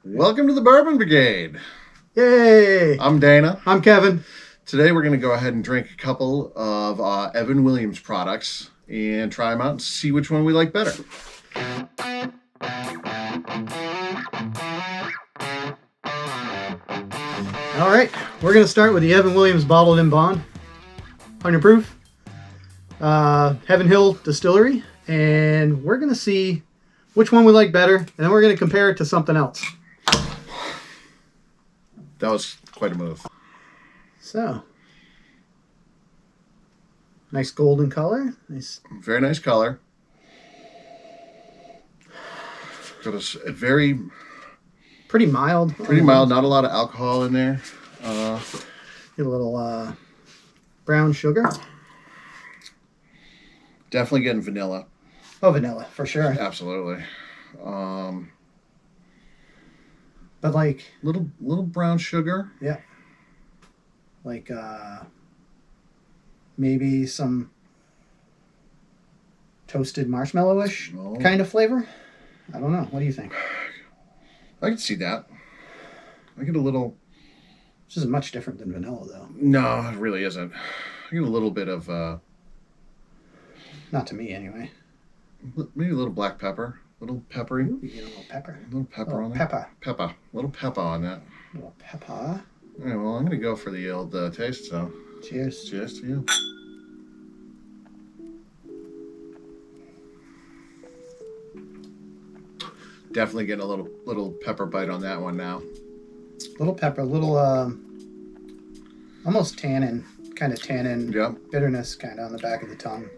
Welcome to the Bourbon Brigade. Yay! I'm Dana. I'm Kevin. Today we're going to go ahead and drink a couple of Evan Williams products and try them out and see which one we like better. All right, we're going to start with the Evan Williams Bottled in Bond, 100 proof, Heaven Hill Distillery, and we're going to see which one we like better, and then we're going to compare it to something else. That was quite a move. So, nice golden color. Nice. Very nice color. Got a very... Pretty mild. Pretty mild, not a lot of alcohol in there. Get a little brown sugar. Definitely getting vanilla. Oh, vanilla, for sure. Absolutely. But like... Little brown sugar. Yeah. Like maybe some toasted marshmallow-ish kind of flavor. I don't know. What do you think? I can see that. I get a little... This isn't much different than vanilla, though. No, it really isn't. I get a little bit of... Not to me, anyway. Maybe a little black pepper. A little peppery. Ooh, you get a little pepper. A little pepper on Pepper. that. Pepper. A little pepper on that. A little pepper. All right, well, I'm going to go for the old taste, so... Cheers. Cheers to you. Definitely getting a little pepper bite on that one now. Little pepper, little almost tannin, Yep. bitterness kind of on the back of the tongue.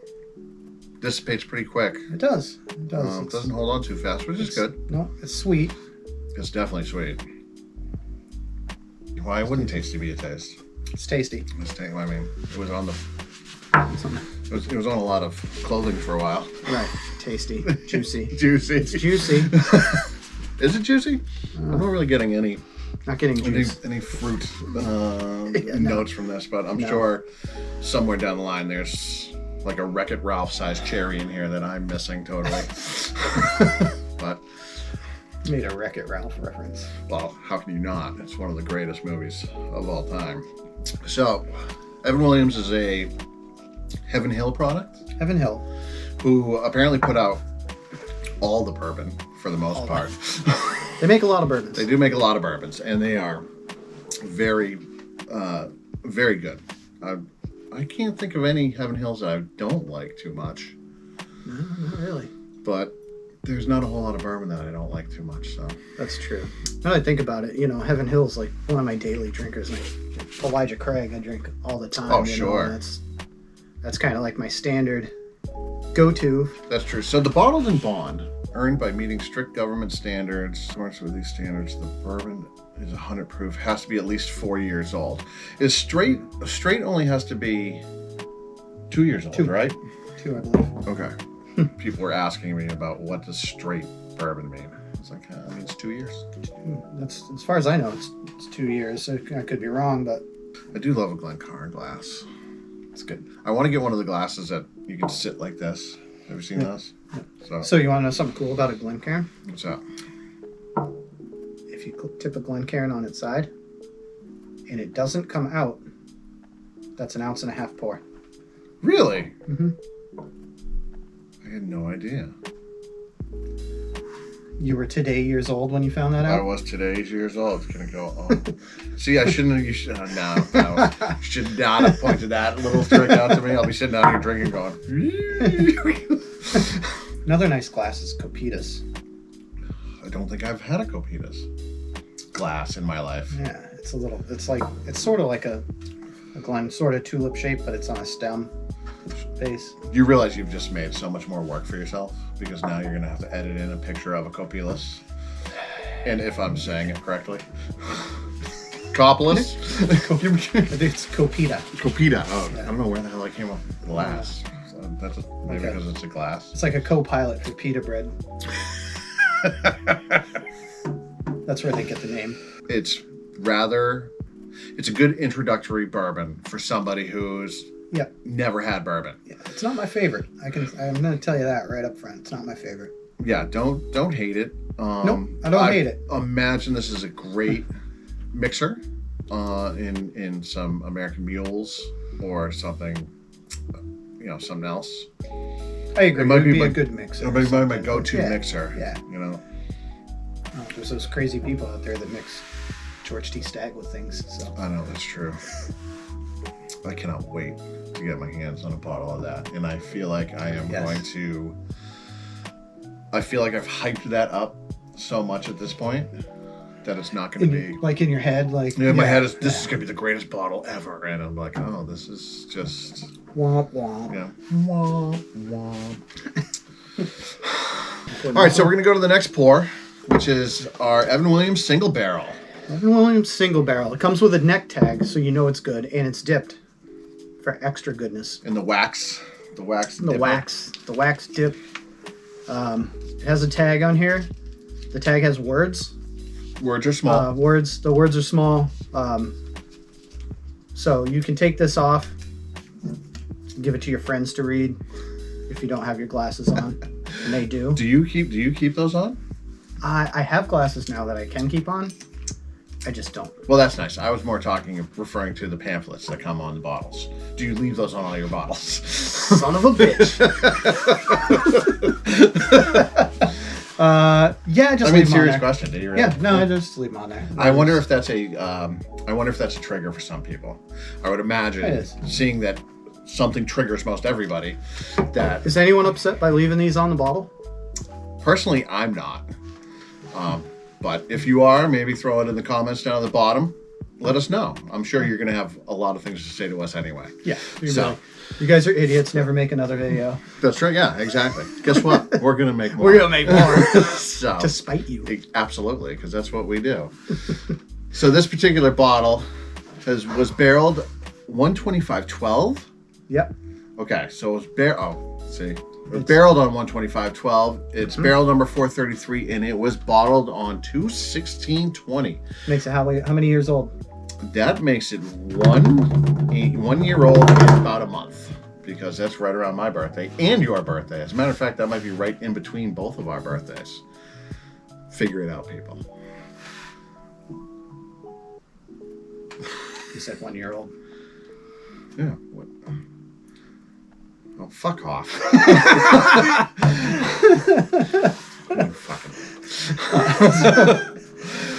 Dissipates pretty quick. It does. It does. It doesn't hold on too fast, which is good. No, it's sweet. It's definitely sweet. Why wouldn't tasty be a taste? It's tasty. I mean, it was on the... It was on a lot of clothing for a while. Right. Tasty. Juicy. Juicy. It's juicy. Is it juicy? I'm not really getting any juice. any fruit notes from this, but I'm sure somewhere down the line there's like a Wreck-It Ralph sized cherry in here that I'm missing totally. But made a Wreck-It Ralph reference. Well, how can you not? It's one of the greatest movies of all time. So, Evan Williams is a Heaven Hill product. Heaven Hill. Who apparently put out all the bourbon for the most part. They make a lot of bourbons. They do make a lot of bourbons, and they are very, very good. I can't think of any Heaven Hills that I don't like too much. No, not really. But there's not a whole lot of bourbon that I don't like too much. So that's true. Now that I think about it, Heaven Hill's like one of my daily drinkers. Like Elijah Craig, I drink all the time. Oh, sure. That's kind of like my standard go-to. That's true. So the Bottled in Bond, earned by meeting strict government standards. Of course, with these standards, the bourbon is 100 proof, has to be at least 4 years old. Is straight only has to be 2 years old, right? 2, I believe. Okay. People were asking me about what does straight bourbon mean. It's like, it means 2 years. That's as far as I know. It's 2 years. So I could be wrong, but I do love a Glencairn glass. it's good. I want to get one of the glasses that you can sit like this. Have you seen those? Yeah. So you want to know something cool about a Glencairn? What's that? If you tip a Glencairn on its side and it doesn't come out, that's 1.5 ounces pour. Really? Mm-hmm. I had no idea. You were today years old when you found that out? I was today's years old. It's going to go, See, I shouldn't have, you should, no. You should not have pointed that little trick out to me. I'll be sitting out here drinking going. Another nice glass is Copitas. I don't think I've had a Copitas glass in my life. Yeah, it's sort of like a Glen, sort of tulip shape, but it's on a stem base. You realize you've just made so much more work for yourself because now you're going to have to edit in a picture of a Copitas. And if I'm saying it correctly. Copilas? I think it's Copita. Copita. Oh, yeah. I don't know where the hell I came up with glass. So maybe because it's a glass. It's like a co-pilot for pita bread. That's where they get the name. It's a good introductory bourbon for somebody who's never had bourbon. Yeah, it's not my favorite. I'm going to tell you that right up front. It's not my favorite. Yeah, don't hate it. Nope, I don't hate it. Imagine this is a great mixer in some American mules or something, something else. I agree. It might be a good mixer. It might be my go-to Yeah, mixer. yeah. Oh, there's those crazy people out there that mix George T. Stagg with things. So I know, that's true. I cannot wait to get my hands on a bottle of that, and I feel like I am going to. I feel like I've hyped that up so much at this point that it's not going to be like in your head, like in my head is this is going to be the greatest bottle ever, and I'm like, oh, this is just womp womp. Yeah, womp womp. All right, so we're going to go to the next pour, which is our Evan Williams single barrel. Evan Williams single barrel. It comes with a neck tag, so you know it's good, and it's dipped for extra goodness. And the wax The wax dip. It has a tag on here. The tag has words. Words are small. The words are small. So you can take this off, give it to your friends to read if you don't have your glasses on, and they do. Do you keep those on? I have glasses now that I can keep on. I just don't. Well, that's nice. I was more referring to the pamphlets that come on the bottles. Do you leave those on all your bottles? Son of a bitch. Yeah, just leave them on there. Question. Do you really? Yeah, no, I just leave them on there. I wonder if that's a trigger for some people. I would imagine, seeing that something triggers most everybody. That is anyone upset by leaving these on the bottle? Personally, I'm not. But if you are, maybe throw it in the comments down at the bottom. Let us know. I'm sure you're going to have a lot of things to say to us anyway. Yeah. You guys are idiots. Never make another video. That's right. Yeah, exactly. Guess what? We're going to make more. We're going to make more. So, to spite you. Absolutely, because that's what we do. So this particular bottle was barreled 125.12. Yep. Okay, so it was barreled on 125.12. It's barrel number 433, and it was bottled on 2/16/20. Makes it how many years old? That makes it 1 year old in about a month, because that's right around my birthday and your birthday. As a matter of fact, that might be right in between both of our birthdays. Figure it out, people. You said 1 year old. Yeah. What? Oh, fuck off.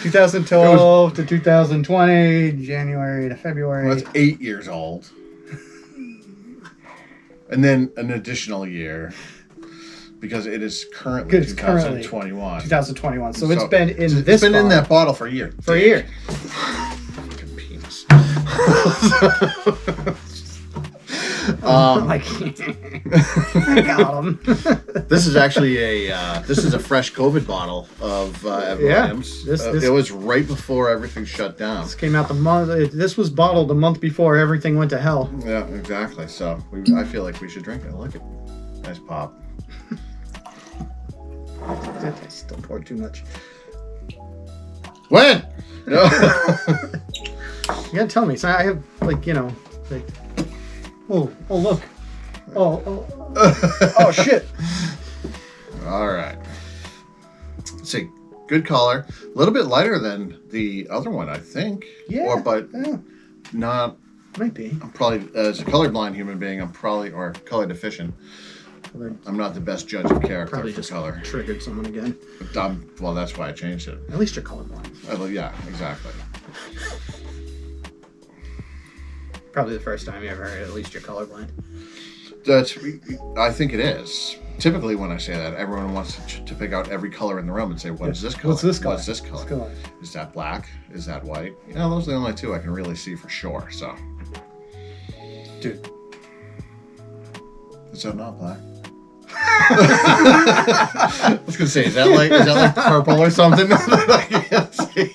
2012 to 2020, January to February. Well, that's 8 years old. And then an additional year, because it is currently 2021. 2021. So it's been in this. It's been in that bottle for a year. For a year. Fucking penis. I got him. This is actually a fresh COVID bottle of Evan Williams. It was right before everything shut down. This came out this was bottled the month before everything went to hell. Yeah, exactly. So I feel like we should drink it. Look at nice pop. I still poured too much. When? No. You gotta tell me. So I have Oh look. Oh shit. All right. Let's see. Good color. A little bit lighter than the other one, I think. Yeah. Not. Might be. I'm probably, as a colorblind human being, or color deficient. I'm not the best judge of character. Probably for just color. Triggered someone again. Well, that's why I changed it. At least you're colorblind. Yeah, exactly. Probably the first time you ever heard it, at least you're colorblind. I think it is. Typically, when I say that, everyone wants to pick out every color in the room and say, "What is this color? What's this color? What's this color? Is that black? Is that white?" Those are the only two I can really see for sure. So, dude, is that not black? I was gonna say, is that like purple or something that I can't see?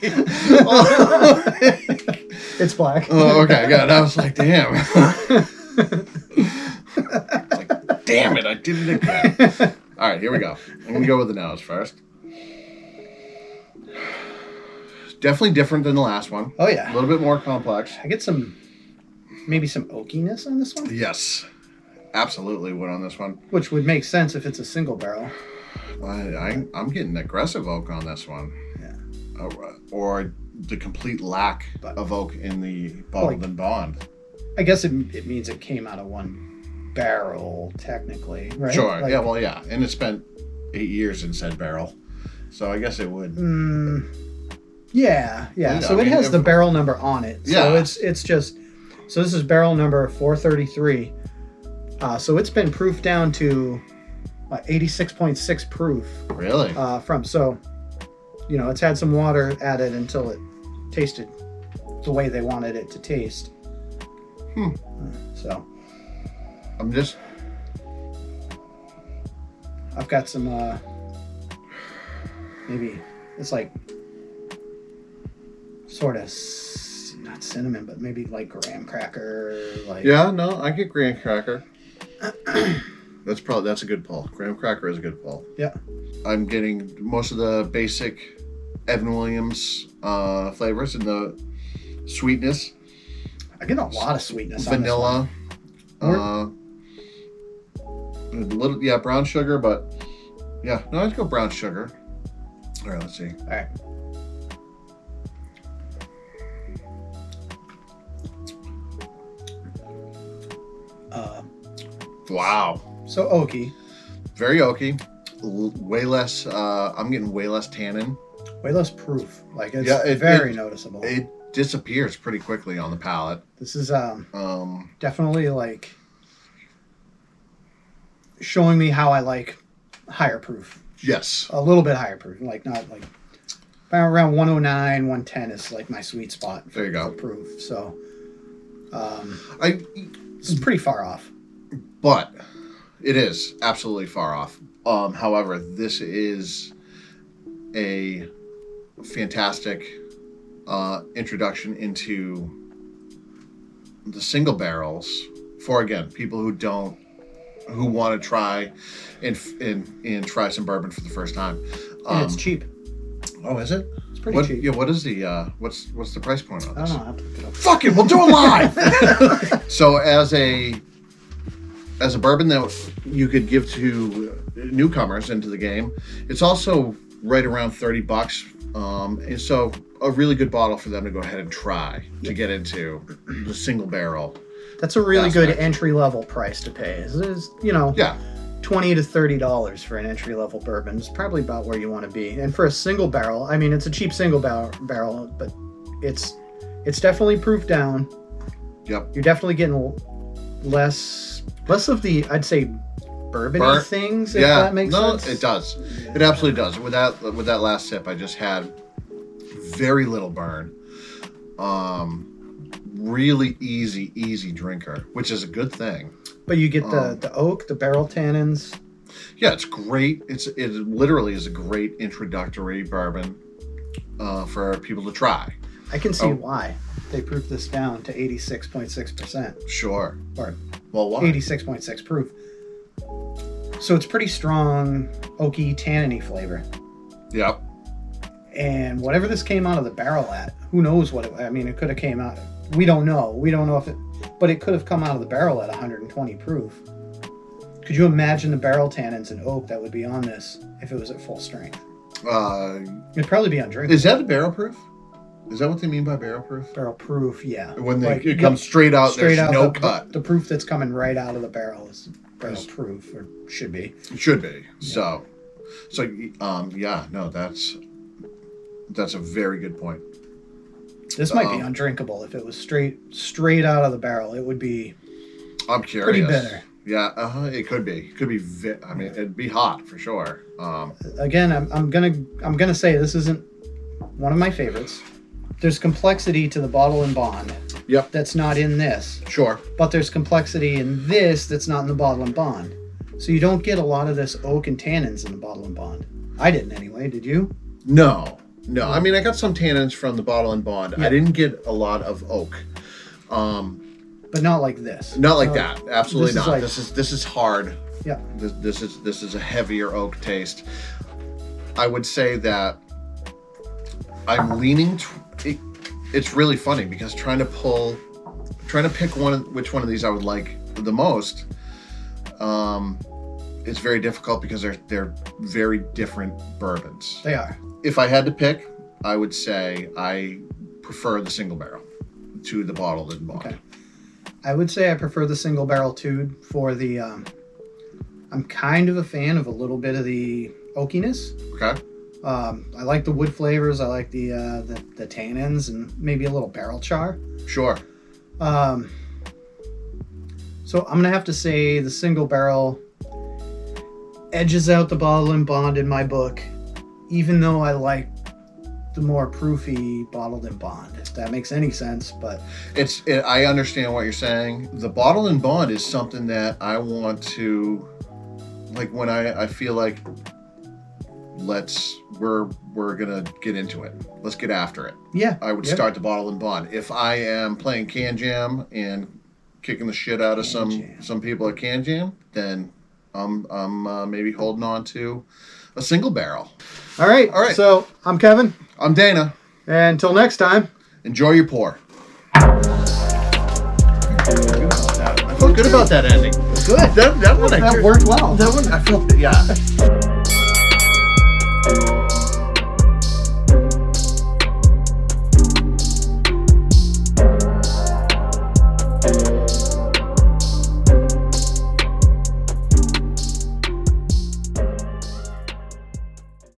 It's black. Oh, okay, good. I was like, damn. Damn it, I did it again. All right, here we go. I'm gonna go with the nose first. Definitely different than the last one. Oh yeah, a little bit more complex. I get maybe some oakiness on this one. Yes, absolutely would on this one. Which would make sense if it's a single barrel. I'm getting aggressive oak on this one. Yeah. Or the complete lack of oak in the bottled and bond. I guess it means it came out of one barrel, technically, right? Sure. Yeah. Well, yeah, and it spent 8 years in said barrel, so I guess it would. Yeah. So it has the barrel number on it. So it's just. So this is barrel number 433. So it's been proofed down to 86.6 proof. Really? It's had some water added until it tasted the way they wanted it to taste. So I've got some maybe it's like sort of not cinnamon, but maybe like graham cracker. Yeah, no, I get graham cracker. That's a good pull. Graham cracker is a good pull. Yeah. I'm getting most of the basic Evan Williams flavors and the sweetness. I get a lot of sweetness. Vanilla. A little, brown sugar, but yeah, no, let's go brown sugar. All right, let's see. All right. Wow. So oaky. Very oaky. Way less. I'm getting way less tannin. Way less proof. Like it's very noticeable. It disappears pretty quickly on the palate. This is definitely like showing me how I like higher proof. Yes. A little bit higher proof. Like not like around 109, 110 is like my sweet spot. There you go. For proof. So this is pretty far off. But it is absolutely far off. However, this is a fantastic introduction into the single barrels for, again, people who want to try and try some bourbon for the first time. And it's cheap. Oh, is it? It's pretty cheap. Yeah. What is the what's the price point on this? I don't know. I have to look it up. Fuck it, we'll do it live. So as a bourbon that you could give to newcomers into the game, it's also right around $30. And so a really good bottle for them to go ahead and try to get into the single barrel. That's a really good entry level price to pay. Is $20 to $30 for an entry level bourbon. It's probably about where you want to be. And for a single barrel, I mean, it's a cheap single barrel, but it's definitely proofed down. Yep. You're definitely getting less of the, I'd say, bourbon-y things, if that makes sense. No, it does. It absolutely does. With that last sip, I just had very little burn. Really easy drinker, which is a good thing. But you get the oak, the barrel tannins. Yeah, it's great. It literally is a great introductory bourbon for people to try. I can see why they proofed this down to 86.6%. Sure. Or why? 86.6 proof. So it's pretty strong, oaky, tanniny flavor. Yep. And whatever this came out of the barrel at, who knows what it could have came out. We don't know. We don't know if it, but it could have come out of the barrel at 120 proof. Could you imagine the barrel tannins and oak that would be on this if it was at full strength? It'd probably be undrinkable. Is that a barrel proof? Is that what they mean by barrel proof? Barrel proof, yeah. When it comes straight out, there's no cut. The proof that's coming right out of the barrel is barrel proof, or should be. It should be. Yeah. No, that's a very good point. This might be undrinkable if it was straight out of the barrel. It would be. I'm curious. Pretty bitter. Yeah, it could be. It could be. It'd be hot for sure. Again, I'm gonna say this isn't one of my favorites. There's complexity to the bottle and bond. Yep. That's not in this. Sure. But there's complexity in this that's not in the bottle and bond. So you don't get a lot of this oak and tannins in the bottle and bond. I didn't anyway. Did you? No. I mean, I got some tannins from the bottle and bond. Yeah. I didn't get a lot of oak. But not like this. Not like that. Absolutely not. Like, this is hard. Yeah. This is a heavier oak taste. I would say that I'm leaning. It's really funny because trying to pick which one of these I would like the most. it's very difficult because they're very different bourbons. They are. If I had to pick, I would say I prefer the single barrel to the bottled and bond. Okay. I would say I prefer the single barrel too for the. I'm kind of a fan of a little bit of the oakiness. Okay. I like the wood flavors. I like the tannins and maybe a little barrel char. Sure. So I'm gonna have to say the single barrel edges out the bottle and bond in my book, even though I like the more proofy bottled and bond. If that makes any sense, but I understand what you're saying. The bottled and bond is something that I want to, like, when I feel like we're gonna get into it. Let's get after it. yeah, I would yep. start the bottled and bond. If I am playing Can Jam and kicking the shit out of some people at Can Jam, then I'm maybe holding on to a single barrel. All right. So I'm Kevin. I'm Dana. And until next time. Enjoy your pour. I felt good about that ending. Good. That one That worked well. That one I felt, yeah.